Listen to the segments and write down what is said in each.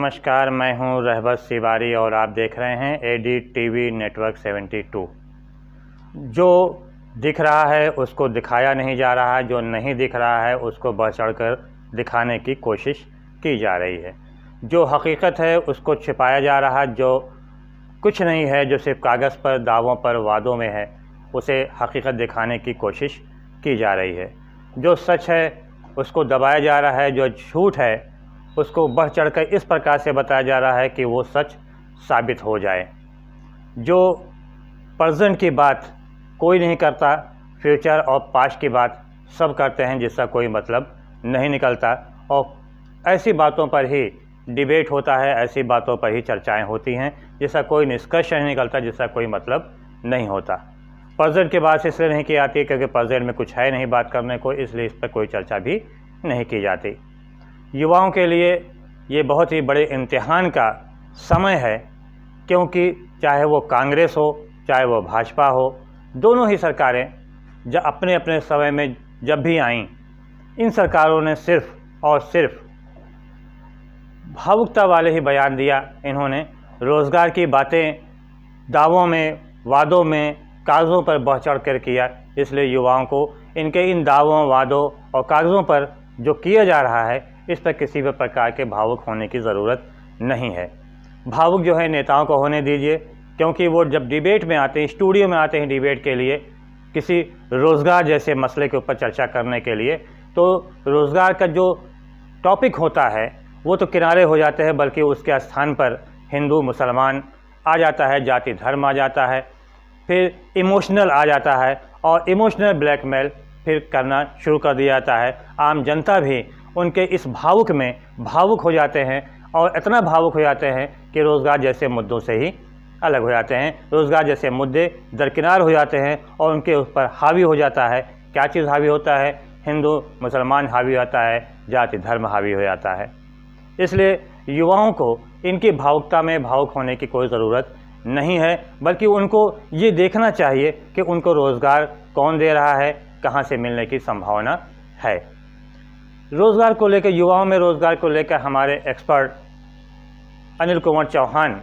नमस्कार, मैं हूं रहबत सिवारी और आप देख रहे हैं एडी टीवी नेटवर्क 72। जो दिख रहा है उसको दिखाया नहीं जा रहा है, जो नहीं दिख रहा है उसको बढ़ चढ़ कर दिखाने की कोशिश की जा रही है। जो हकीकत है उसको छिपाया जा रहा है, जो कुछ नहीं है, जो सिर्फ कागज़ पर, दावों पर, वादों में है, उसे हकीकत दिखाने की कोशिश की जा रही है। जो सच है उसको दबाया जा रहा है, जो झूठ है उसको बढ़ चढ़कर इस प्रकार से बताया जा रहा है कि वो सच साबित हो जाए। जो प्रेजेंट की बात कोई नहीं करता, फ्यूचर और पास्ट की बात सब करते हैं, जिसका कोई मतलब नहीं निकलता। और ऐसी बातों पर ही डिबेट होता है, ऐसी बातों पर ही चर्चाएं होती हैं, जिसका कोई निष्कर्ष नहीं निकलता, जिसका कोई मतलब नहीं होता। प्रेजेंट की बात इसलिए नहीं की जाती क्योंकि प्रेजेंट में कुछ है नहीं बात करने को, इसलिए इस पर कोई चर्चा भी नहीं की जाती। युवाओं के लिए ये बहुत ही बड़े इम्तिहान का समय है, क्योंकि चाहे वो कांग्रेस हो चाहे वो भाजपा हो, दोनों ही सरकारें जब अपने अपने समय में जब भी आईं, इन सरकारों ने सिर्फ और सिर्फ भावुकता वाले ही बयान दिया। इन्होंने रोज़गार की बातें दावों में, वादों में, कागज़ों पर बढ़ चढ़ कर किया। इसलिए युवाओं को इनके इन दावों, वादों और कागज़ों पर जो किया जा रहा है, इस पर किसी भी प्रकार के भावुक होने की ज़रूरत नहीं है। भावुक जो है नेताओं को होने दीजिए, क्योंकि वो जब डिबेट में आते हैं, स्टूडियो में आते हैं डिबेट के लिए, किसी रोज़गार जैसे मसले के ऊपर चर्चा करने के लिए, तो रोज़गार का जो टॉपिक होता है वो तो किनारे हो जाते हैं, बल्कि उसके स्थान पर हिंदू मुसलमान आ जाता है, जाति धर्म आ जाता है, फिर इमोशनल आ जाता है और इमोशनल ब्लैकमेल फिर करना शुरू कर दिया जाता है। आम जनता भी उनके इस भावुक में भावुक हो जाते हैं और इतना भावुक हो जाते हैं कि रोज़गार जैसे मुद्दों से ही अलग हो जाते हैं। रोज़गार जैसे मुद्दे दरकिनार हो जाते हैं और उनके ऊपर हावी हो जाता है। क्या चीज़ हावी होता है? हिंदू मुसलमान हावी होता है, जाति धर्म हावी हो जाता है। इसलिए युवाओं को इनकी भावुकता में भावुक होने की कोई ज़रूरत नहीं है, बल्कि उनको ये देखना चाहिए कि उनको रोज़गार कौन दे रहा है, कहाँ से मिलने की संभावना है। रोज़गार को लेकर, युवाओं में रोज़गार को लेकर हमारे एक्सपर्ट अनिल कुमार चौहान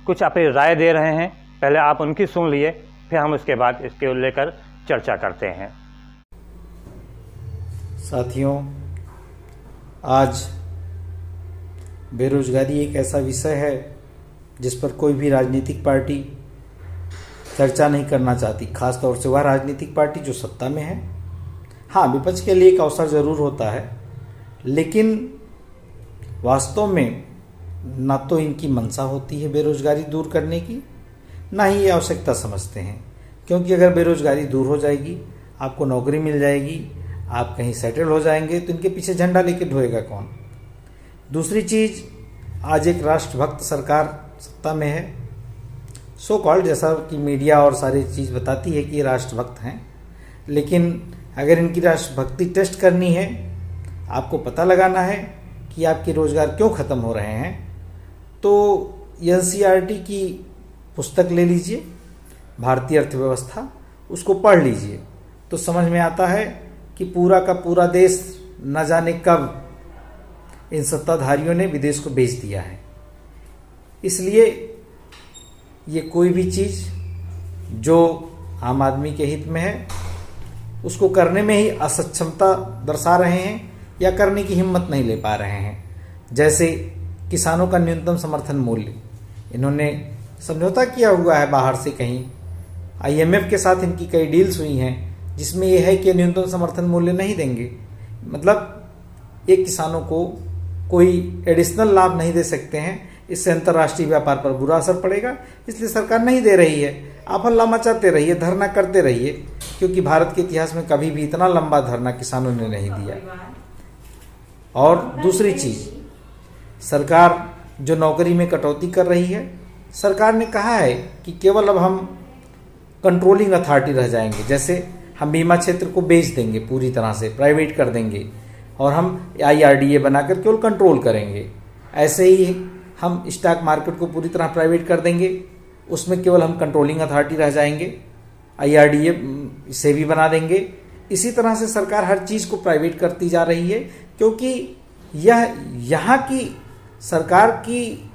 कुछ अपनी राय दे रहे हैं। पहले आप उनकी सुन लिए, फिर हम उसके बाद इसके लेकर चर्चा करते हैं। साथियों, आज बेरोजगारी एक ऐसा विषय है जिस पर कोई भी राजनीतिक पार्टी चर्चा नहीं करना चाहती, खास तौर से वह राजनीतिक पार्टी जो सत्ता में है। हाँ, विपक्ष के लिए एक अवसर ज़रूर होता है, लेकिन वास्तव में ना तो इनकी मंशा होती है बेरोजगारी दूर करने की, ना ही ये आवश्यकता समझते हैं। क्योंकि अगर बेरोजगारी दूर हो जाएगी, आपको नौकरी मिल जाएगी, आप कहीं सेटल हो जाएंगे, तो इनके पीछे झंडा लेके ढोएगा कौन? दूसरी चीज़, आज एक राष्ट्रभक्त सरकार सत्ता में है, सो कॉल्ड, जैसा कि मीडिया और सारी चीज़ बताती है कि ये राष्ट्रभक्त हैं। लेकिन अगर इनकी राष्ट्रभक्ति टेस्ट करनी है, आपको पता लगाना है कि आपके रोज़गार क्यों ख़त्म हो रहे हैं, तो एनसीईआरटी की पुस्तक ले लीजिए, भारतीय अर्थव्यवस्था, उसको पढ़ लीजिए, तो समझ में आता है कि पूरा का पूरा देश न जाने कब इन सत्ताधारियों ने विदेश को बेच दिया है। इसलिए ये कोई भी चीज़ जो आम आदमी के हित में है, उसको करने में ही असक्षमता दर्शा रहे हैं या करने की हिम्मत नहीं ले पा रहे हैं। जैसे किसानों का न्यूनतम समर्थन मूल्य, इन्होंने समझौता किया हुआ है बाहर से, कहीं आईएमएफ के साथ इनकी कई डील्स हुई हैं, जिसमें यह है कि न्यूनतम समर्थन मूल्य नहीं देंगे, मतलब एक किसानों को कोई एडिशनल लाभ नहीं दे सकते हैं। इससे अंतर्राष्ट्रीय व्यापार पर बुरा असर पड़ेगा, इसलिए सरकार नहीं दे रही है। आप हल्ला मचाते रहिए, धरना करते रहिए, क्योंकि भारत के इतिहास में कभी भी इतना लंबा धरना किसानों ने नहीं दिया। और दूसरी चीज़, सरकार जो नौकरी में कटौती कर रही है, सरकार ने कहा है कि केवल अब हम कंट्रोलिंग अथॉरिटी रह जाएंगे। जैसे हम बीमा क्षेत्र को बेच देंगे, पूरी तरह से प्राइवेट कर देंगे, और हम IRDA बनाकर केवल कंट्रोल करेंगे। ऐसे ही हम स्टॉक मार्केट को पूरी तरह प्राइवेट कर देंगे, उसमें केवल हम कंट्रोलिंग अथॉरिटी रह जाएंगे, IRDA से भी बना देंगे। इसी तरह से सरकार हर चीज़ को प्राइवेट करती जा रही है, क्योंकि यह यहाँ की सरकार की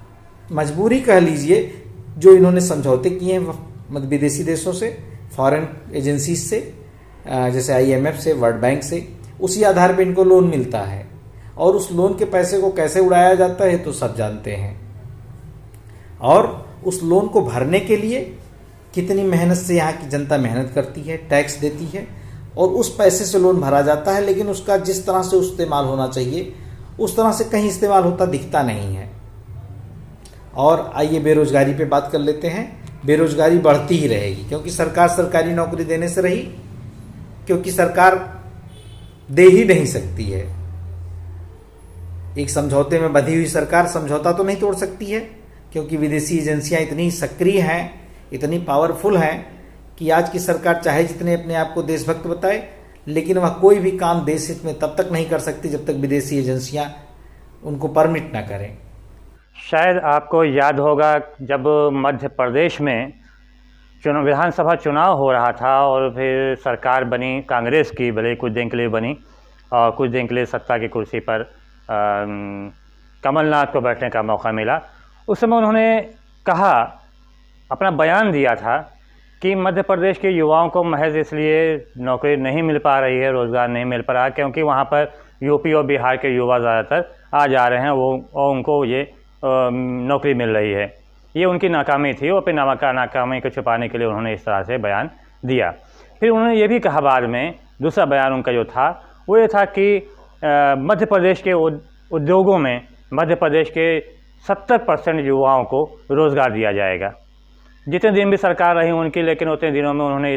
मजबूरी कह लीजिए, जो इन्होंने समझौते किए हैं मतलब विदेशी देशों से, फॉरेन एजेंसीज से, जैसे IMF से, वर्ल्ड बैंक से, उसी आधार पर इनको लोन मिलता है और उस लोन के पैसे को कैसे उड़ाया जाता है तो सब जानते हैं। और उस लोन को भरने के लिए कितनी मेहनत से यहाँ की जनता मेहनत करती है, टैक्स देती है और उस पैसे से लोन भरा जाता है, लेकिन उसका जिस तरह से इस्तेमाल होना चाहिए उस तरह से कहीं इस्तेमाल होता दिखता नहीं है। और आइए बेरोजगारी पे बात कर लेते हैं। बेरोजगारी बढ़ती ही रहेगी क्योंकि सरकार सरकारी नौकरी देने से रही, क्योंकि सरकार दे ही नहीं सकती है। एक समझौते में बंधी हुई सरकार समझौता तो नहीं तोड़ सकती है, क्योंकि विदेशी एजेंसियां इतनी सक्रिय हैं, इतनी पावरफुल हैं कि आज की सरकार चाहे जितने अपने आप को देशभक्त बताए, लेकिन वह कोई भी काम देश हित में तब तक नहीं कर सकती जब तक विदेशी एजेंसियां उनको परमिट ना करें। शायद आपको याद होगा जब मध्य प्रदेश में विधानसभा चुनाव हो रहा था और फिर सरकार बनी कांग्रेस की, भले कुछ दिन के लिए बनी और कुछ दिन के लिए सत्ता की कुर्सी पर कमलनाथ को बैठने का मौका मिला। उस समय उन्होंने कहा, अपना बयान दिया था कि मध्य प्रदेश के युवाओं को महज इसलिए नौकरी नहीं मिल पा रही है, रोज़गार नहीं मिल पा रहा क्योंकि वहाँ पर यूपी और बिहार के युवा ज़्यादातर आ जा रहे हैं, वो और उनको ये नौकरी मिल रही है। ये उनकी नाकामी थी, वो अपनी नाकामी को छुपाने के लिए उन्होंने इस तरह से बयान दिया। फिर उन्होंने ये भी कहा बाद में, दूसरा बयान उनका जो था वो ये था कि मध्य प्रदेश के उद्योगों में मध्य प्रदेश के 70% युवाओं को रोज़गार दिया जाएगा। जितने दिन भी सरकार रही उनकी, लेकिन उतने दिनों में उन्होंने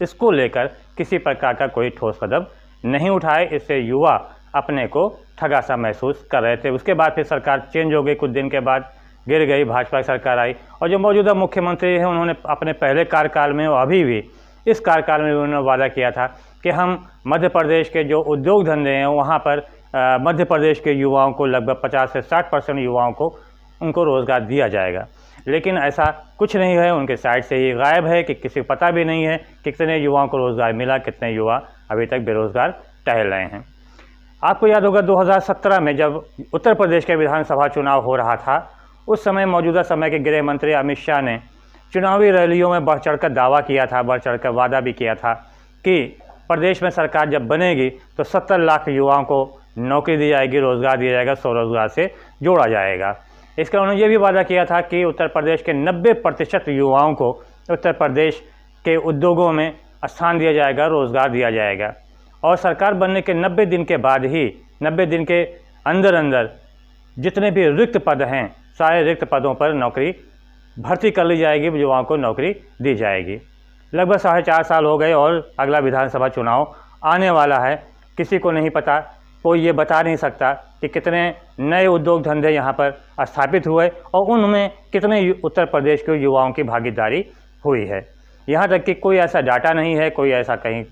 इसको लेकर किसी प्रकार का कोई ठोस कदम नहीं उठाए। इससे युवा अपने को ठगा सा महसूस कर रहे थे। उसके बाद फिर सरकार चेंज हो गई, कुछ दिन के बाद गिर गई, भाजपा की सरकार आई और जो मौजूदा मुख्यमंत्री हैं उन्होंने अपने पहले कार्यकाल में और अभी भी इस कार्यकाल में उन्होंने वादा किया था कि हम मध्य प्रदेश के जो उद्योग धंधे हैं वहाँ पर मध्य प्रदेश के युवाओं को लगभग 50 से 60% युवाओं को उनको रोज़गार दिया जाएगा। लेकिन ऐसा कुछ नहीं है, उनके साइड से ये गायब है कि किसी को पता भी नहीं है कि कितने युवाओं को रोज़गार मिला, कितने युवा अभी तक बेरोज़गार टहल रहे हैं। आपको याद होगा 2017 में जब उत्तर प्रदेश के विधानसभा चुनाव हो रहा था, उस समय मौजूदा समय के गृह मंत्री अमित शाह ने चुनावी रैलियों में बढ़ चढ़कर दावा किया था, बढ़ चढ़कर वादा भी किया था कि प्रदेश में सरकार जब बनेगी तो 70 लाख युवाओं को नौकरी दी जाएगी, रोज़गार दिया जाएगा, स्वरोजगार से जोड़ा जाएगा। इसका उन्होंने ये भी वादा किया था कि उत्तर प्रदेश के 90% युवाओं को उत्तर प्रदेश के उद्योगों में स्थान दिया जाएगा, रोज़गार दिया जाएगा। और सरकार बनने के 90 दिन के बाद ही 90 दिन के अंदर अंदर जितने भी रिक्त पद हैं सारे रिक्त पदों पर नौकरी भर्ती कर ली जाएगी, युवाओं को नौकरी दी जाएगी। लगभग 4.5 साल हो गए और अगला विधानसभा चुनाव आने वाला है। किसी को नहीं पता, कोई ये बता नहीं सकता कि कितने नए उद्योग धंधे यहाँ पर स्थापित हुए और उनमें कितने उत्तर प्रदेश के युवाओं की भागीदारी हुई है। यहाँ तक कि कोई ऐसा डाटा नहीं है, कोई ऐसा कहीं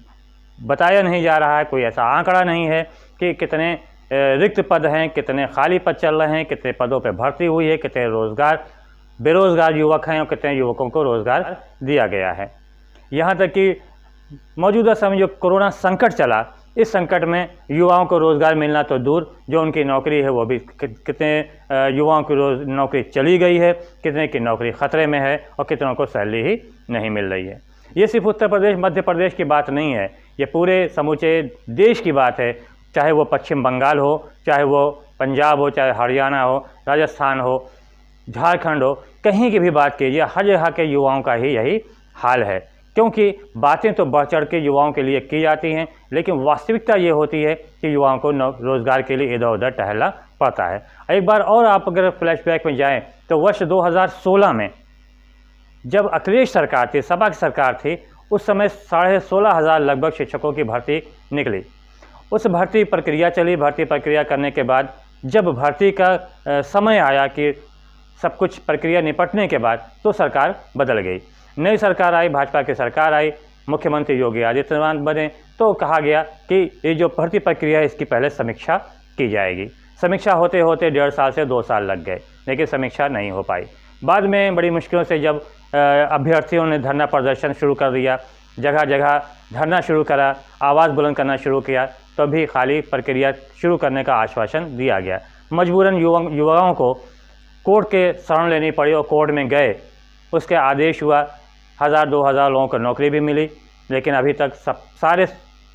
बताया नहीं जा रहा है, कोई ऐसा आंकड़ा नहीं है कि कितने रिक्त पद हैं, कितने खाली पद चल रहे हैं, कितने पदों पर भर्ती हुई है, कितने बेरोज़गार युवक हैं और कितने युवकों को रोज़गार दिया गया है। यहाँ तक कि मौजूदा समय जो कोरोना संकट चला, इस संकट में युवाओं को रोज़गार मिलना तो दूर, जो उनकी नौकरी है वो भी कितने युवाओं की नौकरी चली गई है, कितने की नौकरी ख़तरे में है और कितनों को सैलरी ही नहीं मिल रही है। ये सिर्फ उत्तर प्रदेश मध्य प्रदेश की बात नहीं है, ये पूरे समूचे देश की बात है। चाहे वो पश्चिम बंगाल हो, चाहे वो पंजाब हो, चाहे हरियाणा हो, राजस्थान हो, झारखंड हो, कहीं की भी बात कीजिए, हर जगह के युवाओं का ही यही हाल है। क्योंकि बातें तो बढ़ चढ़ के युवाओं के लिए की जाती हैं, लेकिन वास्तविकता ये होती है कि युवाओं को रोज़गार के लिए इधर उधर टहलना पड़ता है। एक बार और आप अगर फ्लैशबैक में जाएं तो वर्ष 2016 में जब अखिलेश सरकार थी, सपा की सरकार थी, उस समय 16,500 लगभग शिक्षकों की भर्ती निकली। उस भर्ती प्रक्रिया चली, भर्ती प्रक्रिया करने के बाद जब भर्ती का समय आया कि सब कुछ प्रक्रिया निपटने के बाद तो सरकार बदल गई, नई सरकार आई, भाजपा की सरकार आई, मुख्यमंत्री योगी आदित्यनाथ बने, तो कहा गया कि ये जो भर्ती प्रक्रिया है इसकी पहले समीक्षा की जाएगी। समीक्षा होते होते 1.5 साल से 2 साल लग गए, लेकिन समीक्षा नहीं हो पाई। बाद में बड़ी मुश्किलों से जब अभ्यर्थियों ने धरना प्रदर्शन शुरू कर दिया, जगह जगह धरना शुरू करा, आवाज़ बुलंद करना शुरू किया, तो भी खाली प्रक्रिया शुरू करने का आश्वासन दिया गया। मजबूरन युवाओं को कोर्ट के शरण लेनी पड़ी और कोर्ट में गए, उसके आदेश हुआ, 1000-2000 लोगों को नौकरी भी मिली, लेकिन अभी तक सारे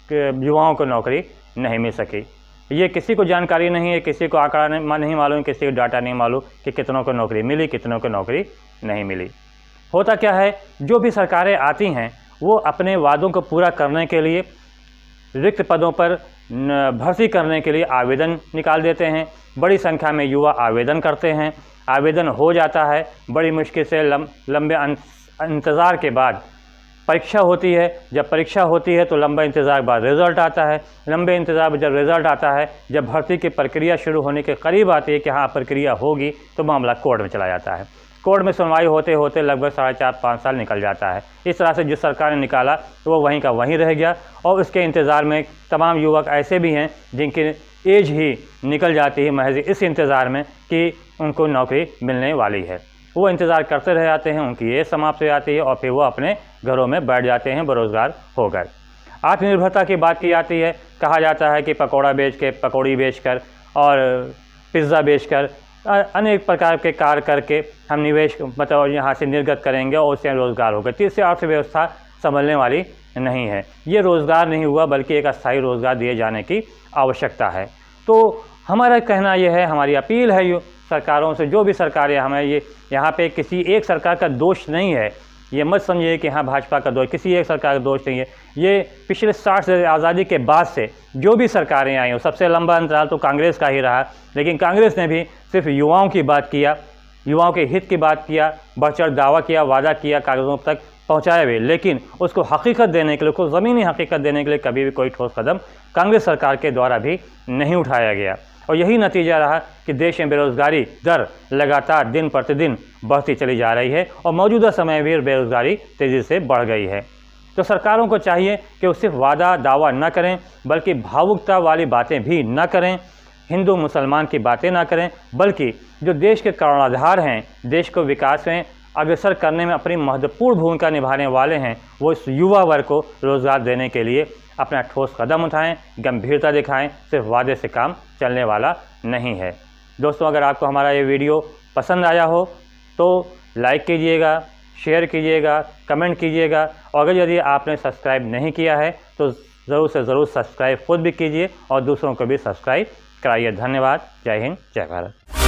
युवाओं को नौकरी नहीं मिल सकी। ये किसी को जानकारी नहीं है, किसी को आंकड़ा नहीं मालूम, किसी को डाटा नहीं मालूम कि कितनों को नौकरी मिली, कितनों को नौकरी नहीं मिली। होता क्या है, जो भी सरकारें आती हैं वो अपने वादों को पूरा करने के लिए रिक्त पदों पर भर्ती करने के लिए आवेदन निकाल देते हैं। बड़ी संख्या में युवा आवेदन करते हैं, आवेदन हो जाता है, बड़ी मुश्किल से लंबे इंतज़ार के बाद परीक्षा होती है। जब परीक्षा होती है तो लंबे इंतज़ार के बाद रिज़ल्ट आता है। लंबे इंतज़ार में जब रिज़ल्ट आता है, जब भर्ती की प्रक्रिया शुरू होने के करीब आती है कि हाँ प्रक्रिया होगी, तो मामला कोर्ट में चला जाता है। कोर्ट में सुनवाई होते होते लगभग 4.5-5 साल निकल जाता है। इस तरह से जिस सरकार ने निकाला तो वो वहीं का वहीं रह गया और उसके इंतज़ार में तमाम युवक ऐसे भी हैं जिनकी एज ही निकल जाती है महज इस इंतज़ार में कि उनको नौकरी मिलने वाली है। वो इंतज़ार करते रह जाते हैं, उनकी एज समाप्त हो जाती है और फिर वो अपने घरों में बैठ जाते हैं बेरोज़गार होकर। आत्मनिर्भरता की बात की जाती है, कहा जाता है कि पकौड़ा बेच के, पकौड़ी बेचकर और पिज़्ज़ा बेचकर अनेक प्रकार के कार्य करके हम निवेश मतलब यहाँ से निर्गत करेंगे और उससे रोज़गार होगा। तो इससे अर्थव्यवस्था संभलने वाली नहीं है। ये रोज़गार नहीं हुआ बल्कि एक अस्थायी रोज़गार दिए जाने की आवश्यकता है। तो हमारा कहना यह है, हमारी अपील है सरकारों से, जो भी सरकारें हमें ये यहाँ पे किसी एक सरकार का दोष नहीं है, ये मत समझिए कि हाँ भाजपा का दोष, किसी एक सरकार का दोष नहीं है। ये पिछले 60 से आज़ादी के बाद से जो भी सरकारें आई हो, सबसे लंबा अंतराल तो कांग्रेस का ही रहा, लेकिन कांग्रेस ने भी सिर्फ युवाओं की बात किया, युवाओं के हित की बात किया, बढ़-चढ़ दावा किया, वादा किया, कागज़ों तक पहुँचाया भी, लेकिन उसको हकीकत देने के लिए, उसको ज़मीनी हकीकत देने के लिए कभी भी कोई ठोस कदम कांग्रेस सरकार के द्वारा भी नहीं उठाया गया। और यही नतीजा रहा कि देश में बेरोज़गारी दर लगातार दिन प्रतिदिन बढ़ती चली जा रही है और मौजूदा समय में बेरोज़गारी तेज़ी से बढ़ गई है। तो सरकारों को चाहिए कि वो सिर्फ वादा दावा न करें बल्कि भावुकता वाली बातें भी न करें, हिंदू मुसलमान की बातें ना करें, बल्कि जो देश के कर्णाधार हैं, देश को विकास में अग्रसर करने में अपनी महत्वपूर्ण भूमिका निभाने वाले हैं, वो इस युवा वर्ग को रोज़गार देने के लिए अपना ठोस कदम उठाएं, गंभीरता दिखाएं। सिर्फ वादे से काम चलने वाला नहीं है। दोस्तों, अगर आपको हमारा ये वीडियो पसंद आया हो तो लाइक कीजिएगा, शेयर कीजिएगा, कमेंट कीजिएगा और अगर यदि आपने सब्सक्राइब नहीं किया है तो ज़रूर से ज़रूर सब्सक्राइब खुद भी कीजिए और दूसरों को भी सब्सक्राइब कराइए। धन्यवाद। जय हिंद, जय भारत।